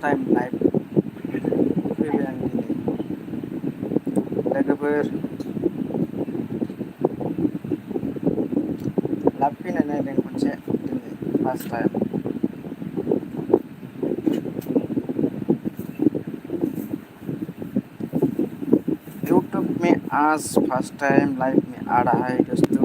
Time live फैबाय आं दिनै लोगोफोर लाइभ फैनाय नायदों खनसे दिनै फार्स्ट टाइम यूट्यूब में आज फर्स्ट टाइम लाइव में आ रहा है दोस्तों।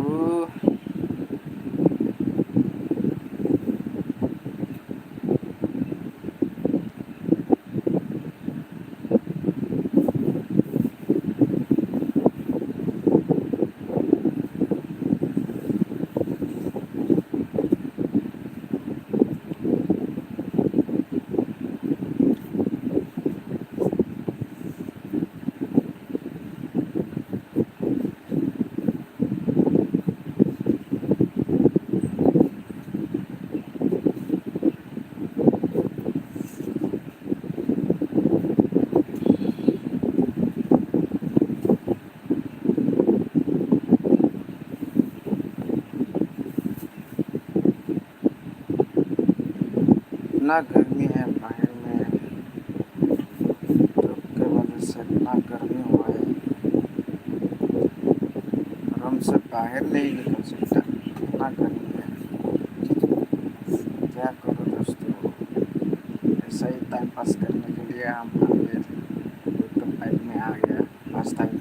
इतना गर्मी है बाहर में, धूप के वजह से इतना गर्मी हुआ है, रूम से बाहर नहीं निकल सकता, इतना गर्मी है। क्या करो दोस्तों, ऐसा ही टाइम पास करने के लिए हम यूट्यूब लाइव में आ गया फर्स्ट टाइम।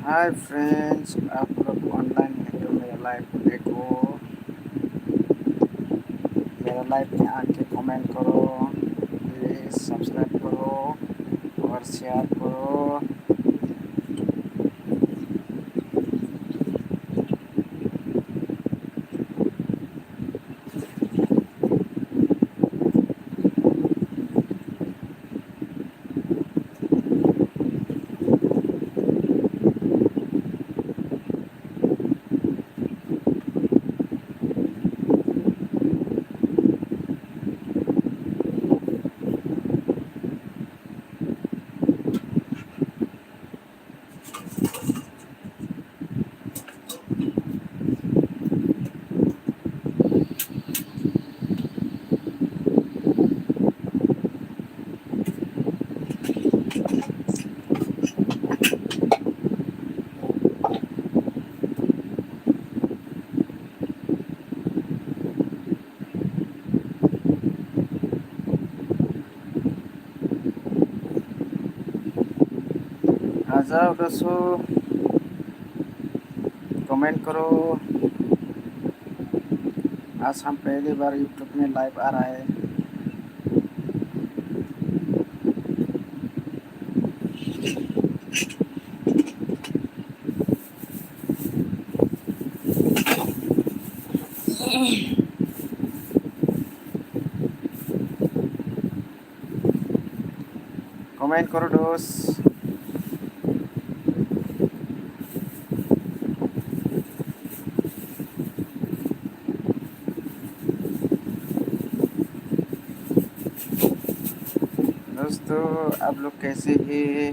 हाय फ्रेंड्स, आप लोग ऑनलाइन हैं तो मेरा लाइव को देखो, मेरा लाइव में आके कमेंट करो, प्लीज़ सब्सक्राइब करो और शेयर करो। आ जाओ दोस्तों, कमेंट करो। आज हम पहली बार यूट्यूब में लाइव आ रहा है। कमेंट करो दोस्त। दोस्तों आप लोग कैसे हैं?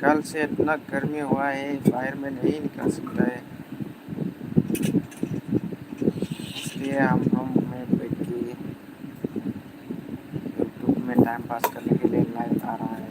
कल से इतना गर्मी हुआ है, बाहर में नहीं निकल सकता है, इसलिए हम रूम में बैठ के यूट्यूब में टाइम पास करने के लिए लाइव आ रहा है।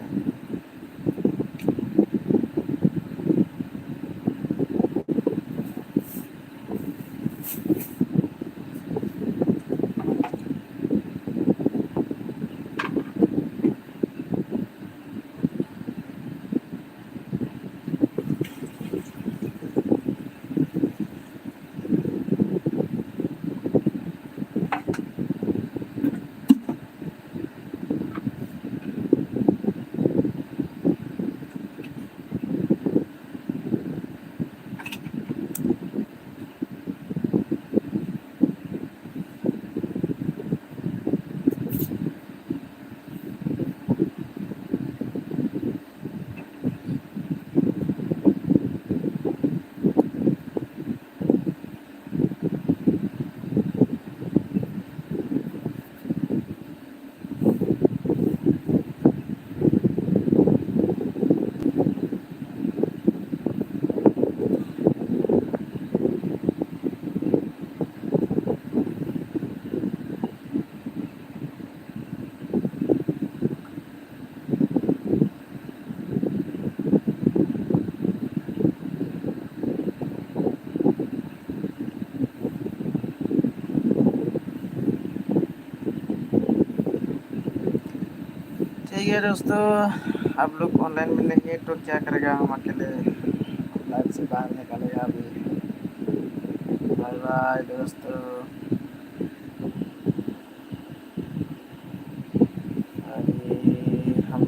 ठीक है दोस्तों, आप लोग ऑनलाइन मिलेंगे तो क्या करेगा, हम अकेले लाइफ से बाहर निकालेगा अभी। बाय बाय दोस्तों। अभी हम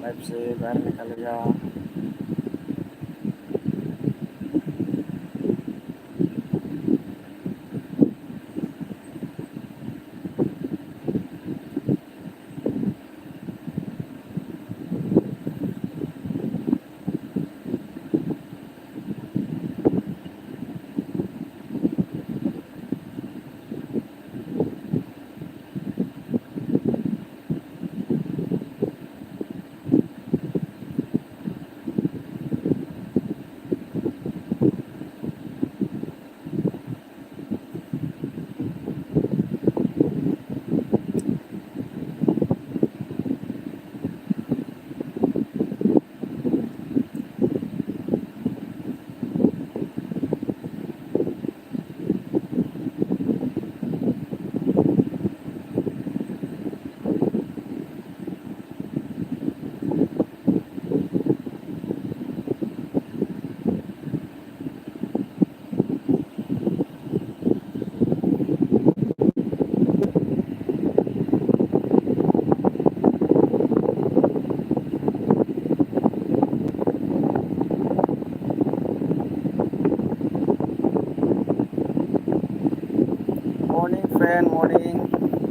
लाइफ से बाहर निकालेगा। Morning friend, morning.